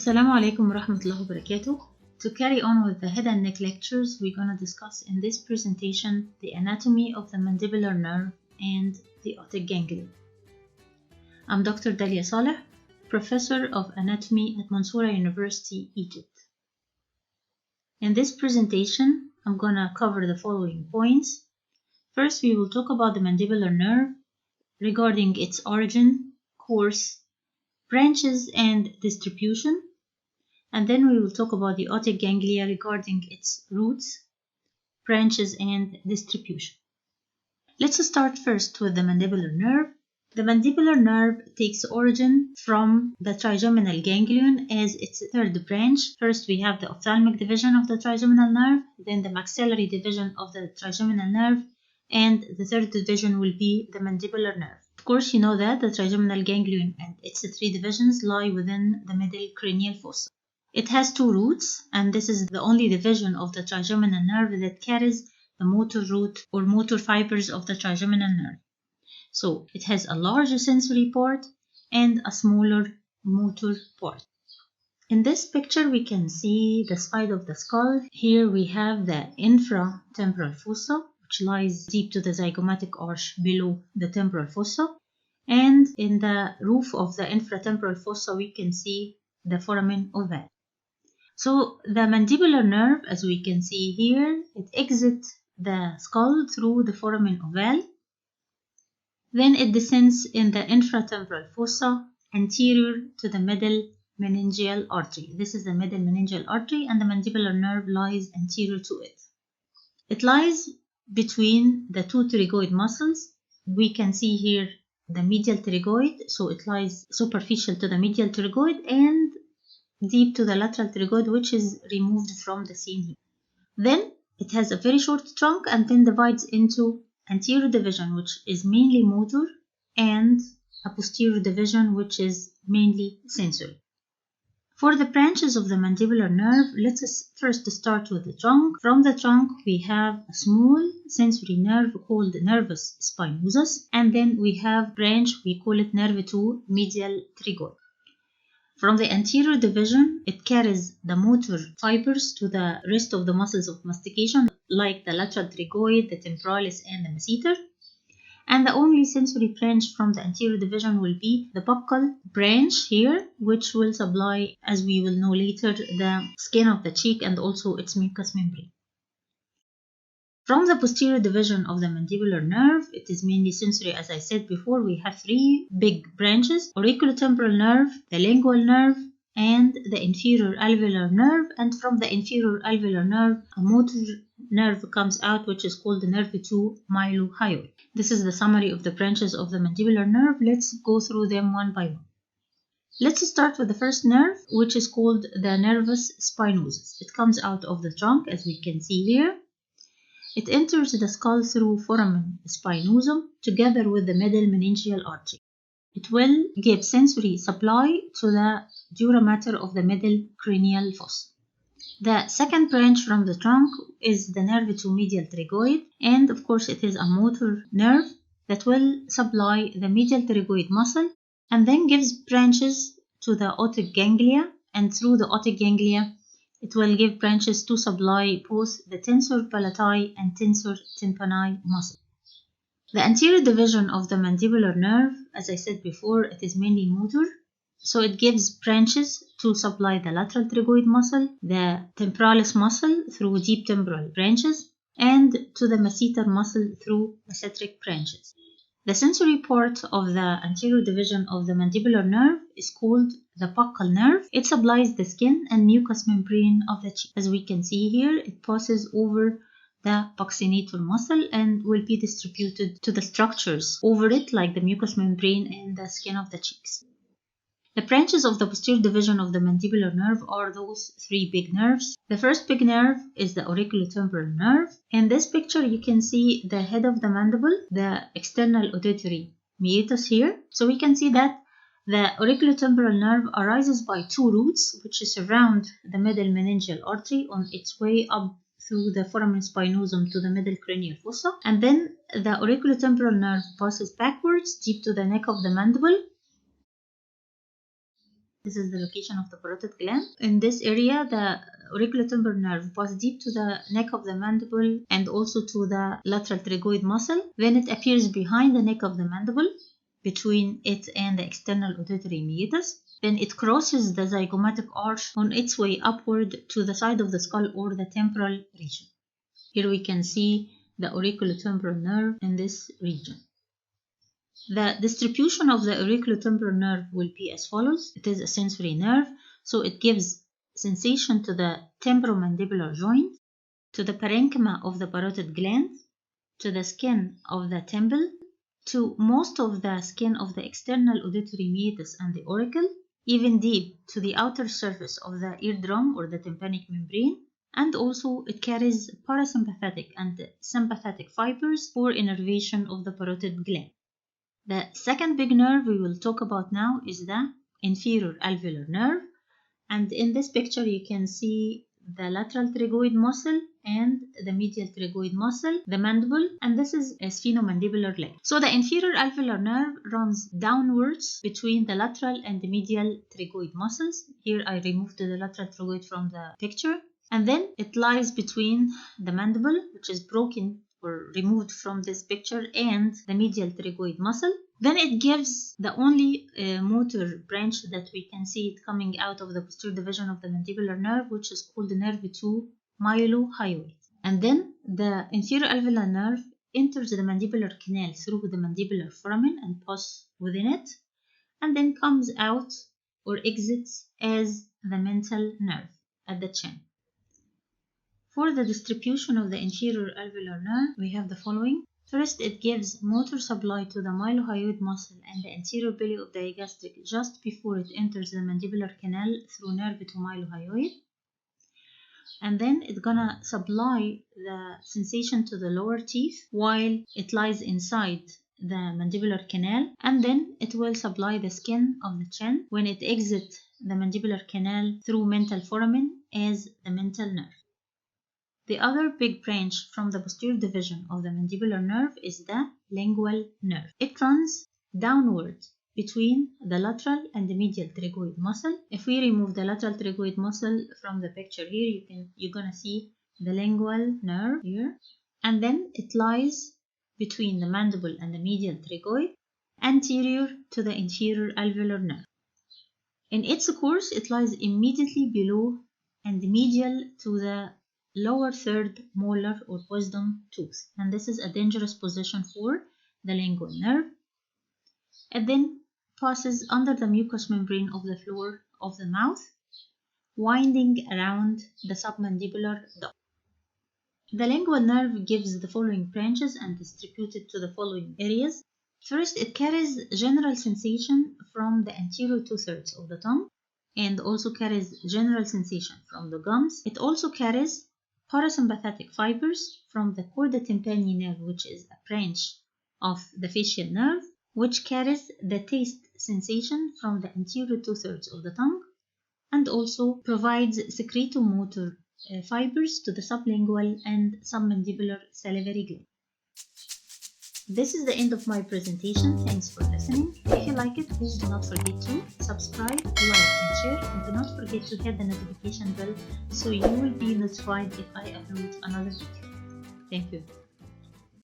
Assalamu alaikum warahmatullahi wabarakatuh. To carry on with the head and neck lectures, we're going to discuss in this presentation the anatomy of the mandibular nerve and the otic ganglia. I'm Dr. Dalia Saleh, Professor of Anatomy at Mansoura University, Egypt. In this presentation, I'm going to cover the following points. First, we will talk about the mandibular nerve regarding its origin, course, branches, and distribution. And then we will talk about the otic ganglia regarding its roots, branches, and distribution. Let's start first with the mandibular nerve. The mandibular nerve takes origin from the trigeminal ganglion as its third branch. First, we have the ophthalmic division of the trigeminal nerve, then the maxillary division of the trigeminal nerve, and the third division will be the mandibular nerve. Of course, you know that the trigeminal ganglion and its three divisions lie within the middle cranial fossa. It has two roots, and this is the only division of the trigeminal nerve that carries the motor root or motor fibers of the trigeminal nerve. So it has a larger sensory part and a smaller motor part. In this picture, we can see the side of the skull. Here we have the infratemporal fossa, which lies deep to the zygomatic arch below the temporal fossa. And in the roof of the infratemporal fossa, we can see the foramen ovale. So the mandibular nerve, as we can see here, it exits the skull through the foramen ovale. Then it descends in the infratemporal fossa anterior to the middle meningeal artery. This is the middle meningeal artery, and the mandibular nerve lies anterior to it. It lies between the two pterygoid muscles. We can see here the medial pterygoid, so it lies superficial to the medial pterygoid and deep to the lateral pterygoid, which is removed from the scene here. Then it has a very short trunk and then divides into anterior division, which is mainly motor, and a posterior division, which is mainly sensory. For the branches of the mandibular nerve, let's first start with the trunk. From the trunk, we have a small sensory nerve called nervus spinosus, and then we have branch, we call it nerve 2 medial pterygoid. From the anterior division, it carries the motor fibers to the rest of the muscles of mastication, like the lateral pterygoid, the temporalis, and the masseter. And the only sensory branch from the anterior division will be the buccal branch here, which will supply, as we will know later, the skin of the cheek and also its mucous membrane. From the posterior division of the mandibular nerve, it is mainly sensory. As I said before, we have three big branches: auriculotemporal nerve, the lingual nerve, and the inferior alveolar nerve. And from the inferior alveolar nerve, a motor nerve comes out, which is called the nerve 2 mylohyoid. This is the summary of the branches of the mandibular nerve. Let's go through them one by one. Let's start with the first nerve, which is called the nervus spinosus. It comes out of the trunk, as we can see here. It enters the skull through foramen spinosum together with the middle meningeal artery. It will give sensory supply to the dura mater of the middle cranial fossa. The second branch from the trunk is the nerve 2 medial pterygoid, and of course it is a motor nerve that will supply the medial pterygoid muscle and then gives branches to the otic ganglia, and through the otic ganglia it will give branches to supply both the tensor palati and tensor tympani muscle. The anterior division of the mandibular nerve, as I said before, it is mainly motor, so it gives branches to supply the lateral pterygoid muscle, the temporalis muscle through deep temporal branches, and to the masseter muscle through masseteric branches. The sensory part of the anterior division of the mandibular nerve is called the buccal nerve. It supplies the skin and mucous membrane of the cheek. As we can see here, it passes over the buccinator muscle and will be distributed to the structures over it, like the mucous membrane and the skin of the cheeks. The branches of the posterior division of the mandibular nerve are those three big nerves. The first big nerve is the auriculotemporal nerve. In this picture, you can see the head of the mandible, the external auditory meatus here. So we can see that the auriculotemporal nerve arises by two roots, which surround the middle meningeal artery on its way up through the foramen spinosum to the middle cranial fossa. And then the auriculotemporal nerve passes backwards deep to the neck of the mandible. This is the location of the parotid gland. In this area, the auriculotemporal nerve passes deep to the neck of the mandible and also to the lateral tragoid muscle. Then it appears behind the neck of the mandible, between it and the external auditory meatus. Then it crosses the zygomatic arch on its way upward to the side of the skull or the temporal region. Here we can see the auriculotemporal nerve in this region. The distribution of the auriculotemporal nerve will be as follows. It is a sensory nerve, so it gives sensation to the temporomandibular joint, to the parenchyma of the parotid gland, to the skin of the temple, to most of the skin of the external auditory meatus and the auricle, even deep to the outer surface of the eardrum or the tympanic membrane, and also it carries parasympathetic and sympathetic fibers for innervation of the parotid gland. The second big nerve we will talk about now is the inferior alveolar nerve, and in this picture you can see the lateral tragoid muscle and the medial tragoid muscle, the mandible, and this is a sphenomandibular leg. So the inferior alveolar nerve runs downwards between the lateral and the medial tragoid muscles. Here I removed the lateral tragoid from the picture, and then it lies between the mandible, which is broken or removed from this picture, and the medial tragoid muscle. Then it gives the only motor branch that we can see it coming out of the posterior division of the mandibular nerve, which is called the nerve 2 mylohyoid. And then the inferior alveolar nerve enters the mandibular canal through the mandibular foramen and passes within it, and then comes out or exits as the mental nerve at the chin. For the distribution of the inferior alveolar nerve, we have the following. First, it gives motor supply to the mylohyoid muscle and the anterior belly of the digastric just before it enters the mandibular canal through nerve 2 mylohyoid. And then it's gonna supply the sensation to the lower teeth while it lies inside the mandibular canal, and then it will supply the skin of the chin when it exits the mandibular canal through mental foramen as the mental nerve. The other big branch from the posterior division of the mandibular nerve is the lingual nerve. It runs downward between the lateral and the medial tragoid muscle. If we remove the lateral tragoid muscle from the picture here, you're gonna see the lingual nerve here, and then it lies between the mandible and the medial tragoid, anterior to the inferior alveolar nerve. In its course, it lies immediately below and medial to the lower third molar or wisdom tooth, and this is a dangerous position for the lingual nerve. It then passes under the mucous membrane of the floor of the mouth, winding around the submandibular duct. The lingual nerve gives the following branches and distributed to the following areas. First, it carries general sensation from the anterior 2/3 of the tongue and also carries general sensation from the gums. It also carries parasympathetic fibers from the chorda tympani nerve, which is a branch of the facial nerve, which carries the taste sensation from the anterior 2/3 of the tongue, and also provides secretomotor fibers to the sublingual and submandibular salivary gland. This is the end of my presentation. Thanks for listening. If you like it, please do not forget to subscribe, like, and share, and do not forget to hit the notification bell so you will be notified if I upload another video. Thank you.